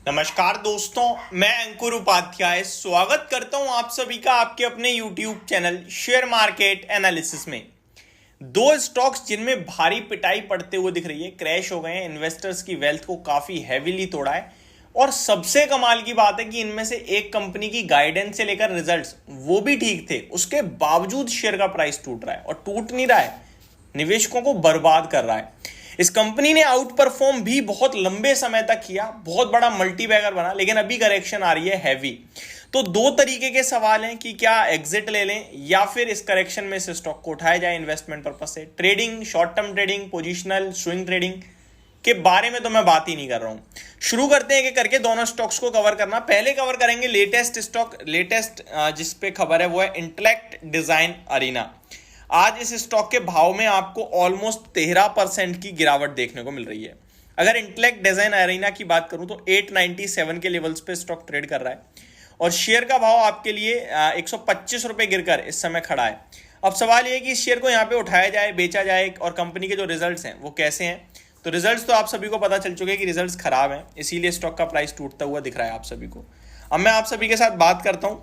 नमस्कार दोस्तों, मैं अंकुर उपाध्याय स्वागत करता हूं आप सभी का आपके अपने YouTube channel share market analysis में। दो स्टॉक्स जिनमें भारी पिटाई पड़ते हुए दिख रही है, क्रैश हो गए हैं, इन्वेस्टर्स की वेल्थ को काफी हैवीली तोड़ा है। और सबसे कमाल की बात है कि इनमें से एक कंपनी की गाइडेंस से लेकर रिजल्ट्स वो भी ठीक थे, उसके बावजूद शेयर का प्राइस टूट रहा है। और टूट नहीं रहा है, निवेशकों को बर्बाद कर रहा है। इस कंपनी ने आउट परफॉर्म भी बहुत लंबे समय तक किया, बहुत बड़ा मल्टीबैगर बना, लेकिन अभी करेक्शन आ रही है हैवी। तो दो तरीके के सवाल हैं कि क्या एग्जिट ले लें या फिर इस करेक्शन में से स्टॉक को उठाया जाए इन्वेस्टमेंट पर्पस से। Trading, short term trading, positional, swing trading के बारे में तो मैं बात ही नहीं कर रहा हूं। शुरू करते हैं कि करके दोनों स्टॉक्स को कवर करना। पहले कवर करेंगे लेटेस्ट स्टॉक, लेटेस्ट जिस पे खबर है वो है इंटेलेक्ट डिजाइन अरीना। आज इस स्टॉक के भाव में आपको ऑलमोस्ट 13% की गिरावट देखने को मिल रही है। अगर इंटेलेक्ट डिजाइन अरीना की बात करूं तो 897 के लेवल्स पे स्टॉक ट्रेड कर रहा है और शेयर का भाव आपके लिए 125 रुपए गिरकर इस समय खड़ा है। अब सवाल यह है कि इस शेयर को यहां पे उठाया जाए, बेचा जाए, और कंपनी के जो रिजल्ट्स हैं वो कैसे हैं। तो रिजल्ट्स तो आप सभी को पता चल चुके हैं कि रिजल्ट्स खराब हैं, इसीलिए स्टॉक का प्राइस टूटता हुआ दिख रहा है आप सभी को। अब मैं आप सभी के साथ बात करता हूं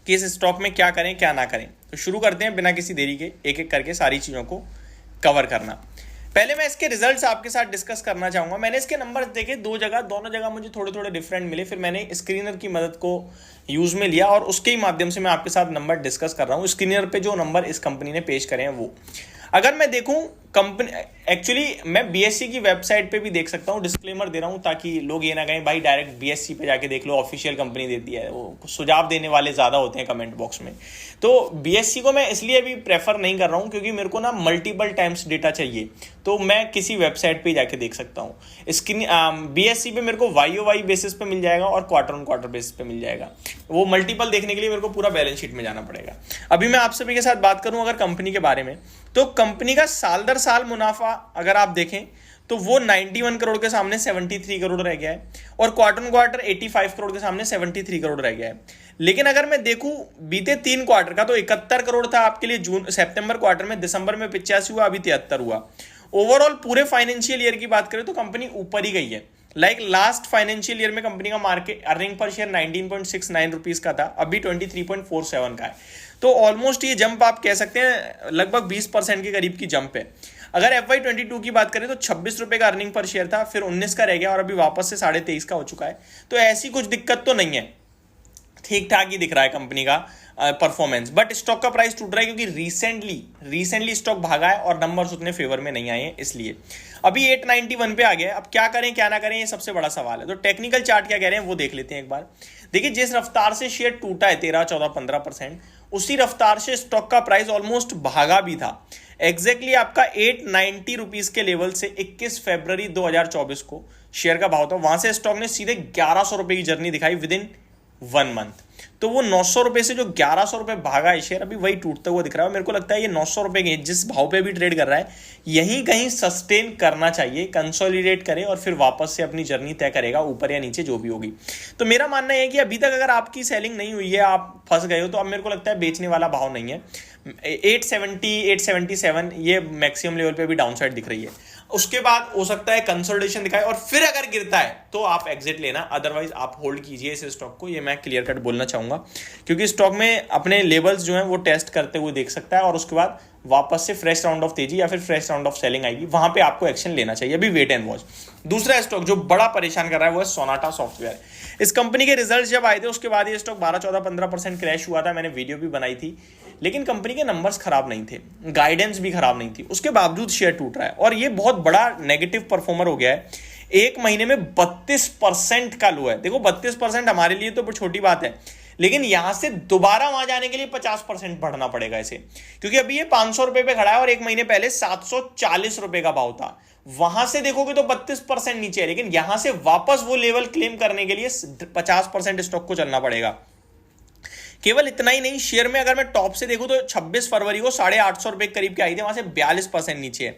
कि इस स्टॉक में क्या करें क्या ना करें। तो शुरू करते हैं बिना किसी देरी के, एक एक करके सारी चीज़ों को कवर करना। पहले मैं इसके रिजल्ट्स आपके साथ डिस्कस करना चाहूंगा। मैंने इसके नंबर्स देखे दोनों जगह मुझे थोड़े थोड़े डिफरेंट मिले। फिर मैंने स्क्रीनर की मदद को यूज में लिया और उसके ही माध्यम से मैं आपके साथ नंबर डिस्कस कर रहा हूँ। स्क्रीनर पे जो नंबर इस कंपनी ने पेश करे हैं वो, अगर मैं देखूं कंपनी, एक्चुअली मैं बीएससी की वेबसाइट पे भी देख सकता हूं, डिस्क्लेमर दे रहा हूं ताकि लोग ये ना कहें भाई डायरेक्ट बीएससी पे जाके देख लो, ऑफिशियल कंपनी देती है। वो सुझाव देने वाले ज़्यादा होते हैं कमेंट बॉक्स में। तो बीएससी को मैं इसलिए भी प्रेफर नहीं कर रहा हूं क्योंकि मेरे को ना मल्टीपल टाइम्स डेटा चाहिए, तो मैं किसी वेबसाइट पर जाके देख सकता हूँ। इसकी बीएससी पे मेरे को YOY बेसिस पे मिल जाएगा और क्वार्टर ऑन क्वार्टर बेसिस पे मिल जाएगा। वो मल्टीपल देखने के लिए मेरे को पूरा बैलेंस शीट में जाना पड़ेगा। अभी मैं आप सभी के साथ बात करूं अगर कंपनी के बारे में, तो कंपनी का साल दर साल मुनाफा अगर आप देखें तो वो 91 करोड़ के सामने 73 करोड़ रह गया है और क्वार्टर ऑन क्वार्टर 85 करोड़ के सामने 73 करोड़ रह गया है। लेकिन अगर मैं देखूं बीते 3 क्वार्टर का, तो 71 करोड़ था आपके लिए जून सितंबर क्वार्टर में, दिसंबर में 85 हुआ, अभी 73 हुआ। ओवरऑल पूरे फाइनेंशियल ईयर की बात करें तो कंपनी ऊपर ही गई है। लास्ट फाइनेंशियल ईयर में कंपनी का market earning per share 19.69 rupees का था, अभी 23.47 का है। तो ऑलमोस्ट ये जंप आप कह सकते हैं लगभग 20% के करीब की जंप है। अगर FY22 की बात करें तो 26 रुपए का अर्निंग पर शेयर था, फिर 19 का रह गया और अभी वापस से 23.5 का हो चुका है। तो ऐसी कुछ दिक्कत तो नहीं है, ठीक ठाक ही दिख रहा है कंपनी का परफॉर्मेंस। बट स्टॉक का प्राइस टूट रहा है क्योंकि रिसेंटली स्टॉक भागा है और नंबर्स उतने फेवर में नहीं आए हैं, इसलिए अभी 891 पे आ गया। अब क्या करें क्या ना करें, ये सबसे बड़ा सवाल है। तो टेक्निकल चार्ट क्या कह रहे हैं वो देख लेते हैं एक बार। देखिए, जिस रफ्तार से शेयर टूटा है 13, 14, 15%, उसी रफ्तार से स्टॉक का प्राइस ऑलमोस्ट भागा भी था। एग्जैक्टली आपका 890 रुपीज के लेवल से 21 फरवरी 2024 को शेयर का भाव था, वहां से स्टॉक ने सीधे 1100 रुपए की जर्नी दिखाई विद इन 1 मंथ। तो वो 900 रुपए से जो 1100 रुपए भागा है शेयर, अभी वही टूटता हुआ दिख रहा है। मेरे को लगता है ये 900 रुपए के जिस भाव पे भी ट्रेड कर रहा है यहीं कहीं सस्टेन करना चाहिए, कंसोलिडेट करे और फिर वापस से अपनी जर्नी तय करेगा, ऊपर या नीचे जो भी होगी। तो मेरा मानना है कि अभी तक अगर आपकी सेलिंग नहीं हुई है, आप फंस गए हो, तो अब मेरे को लगता है बेचने वाला भाव नहीं है। 870, 877 ये मैक्सिमम लेवल पे भी डाउनसाइड दिख रही है। उसके बाद हो सकता है कंसोलिडेशन दिखाए और फिर अगर गिरता है तो आप एग्जिट लेना, अदरवाइज आप होल्ड कीजिए इस स्टॉक को। ये मैं क्लियर कट बोलना चाहूंगा क्योंकि स्टॉक में अपने लेवल्स जो हैं वो टेस्ट करते हुए देख सकता है और उसके बाद वापस से फ्रेश राउंड ऑफ तेजी या फिर फ्रेश राउंड ऑफ सेलिंग आएगी, वहां पे आपको एक्शन लेना चाहिए। अभी वेट एंड वॉच। दूसरा स्टॉक जो बड़ा परेशान कर रहा है वो है सोनाटा सॉफ्टवेयर। इस कंपनी के रिजल्ट्स जब आए थे उसके बाद ये स्टॉक 12, 14, 15% क्रैश हुआ था। मैंने वीडियो भी बनाई थी, लेकिन कंपनी के नंबर्स खराब नहीं थे, गाइडेंस भी खराब नहीं थी, उसके बावजूद शेयर टूट रहा है और ये बहुत बड़ा नेगेटिव परफॉर्मर हो गया है। एक महीने में 32% का लो है। देखो 32% हमारे लिए तो छोटी बात है, लेकिन यहां से दोबारा वहां जाने के लिए 50% बढ़ना पड़ेगा इसे, क्योंकि अभी ये 500 रुपए पे खड़ा है और एक महीने पहले 740 रुपए का भाव था। वहां से देखोगे तो 32% नीचे है, लेकिन यहां से वापस वो लेवल क्लेम करने के लिए 50% स्टॉक को चलना पड़ेगा। केवल इतना ही नहीं, शेयर में अगर मैं टॉप से देखूं तो 26 फरवरी को 850 रुपए के करीब के आई थी, वहां से 42% नीचे है।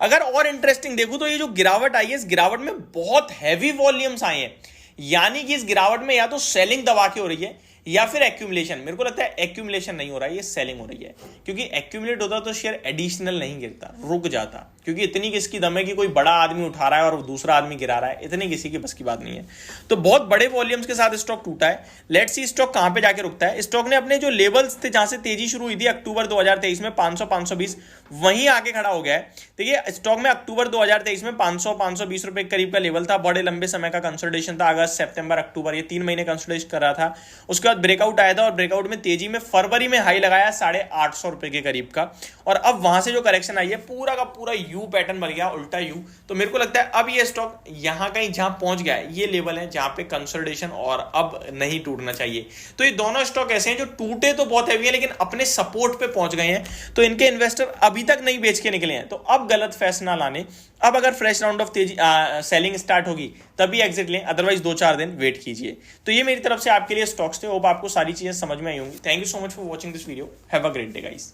अगर और इंटरेस्टिंग देखूं तो ये जो गिरावट आई है, इस गिरावट में बहुत हैवी वॉल्यूम्स आए हैं, यानी कि इस गिरावट में या तो सेलिंग दबा के हो रही है या फिर एक्यूमुलेशन। मेरे को लगता है एक्यूमुलेशन नहीं हो रहा है, ये सेलिंग हो रही है, क्योंकि एक्यूमुलेट होता तो शेयर एडिशनल नहीं गिरता, रुक जाता, क्योंकि इतनी किसकी दम है कि कोई बड़ा आदमी उठा रहा है और दूसरा आदमी गिरा रहा है, इतनी किसी की बस की बात नहीं है। तो बहुत बड़े वॉल्यूम्स के साथ स्टॉक टूटा है। लेट्स सी स्टॉक कहां पे जाके रुकता है। स्टॉक ने अपने जो लेवल्स थे जहां से तेजी शुरू हुई थी अक्टूबर 2023 में 500 520 वहीं आके खड़ा हो गया है। देखिए स्टॉक में अक्टूबर 2023 में 500 520 रुपए के करीब का लेवल था, बड़े लंबे समय का कंसोलिडेशन था, अगस्त सितंबर अक्टूबर ये 3 महीने कंसोलिडेशन कर रहा था। उसके बाद ब्रेकआउट आया था और ब्रेकआउट में तेजी में फरवरी में हाई लगाया 850 रुपए के करीब का, और अब वहां से जो करेक्शन आई है पूरा का पूरा यू पैटर्न बन गया, उल्टा यू। तो मेरे को लगता है अब ये स्टॉक यहां कहीं जहां पहुंच गया है, ये लेवल है जहां पे कंसोलिडेशन और अब नहीं टूटना चाहिए। तो ये दोनों स्टॉक ऐसे हैं जो टूटे तो बहुत हैवी है लेकिन अपने सपोर्ट पे पहुंच गए हैं, तो इनके इन्वेस्टर अभी तक नहीं बेच के निकले हैं। तो अब गलत फैसला लाने, अब अगर फ्रेश राउंड ऑफ तेजी सेलिंग स्टार्ट होगी तभी एग्जिट लें, अदरवाइज 2-4 दिन वेट कीजिए। तो ये मेरी तरफ से आपके लिए स्टॉक्स थे, होप आपको सारी चीजें समझ में आई होंगी। Thank you so much for watching this video, have a great day guys.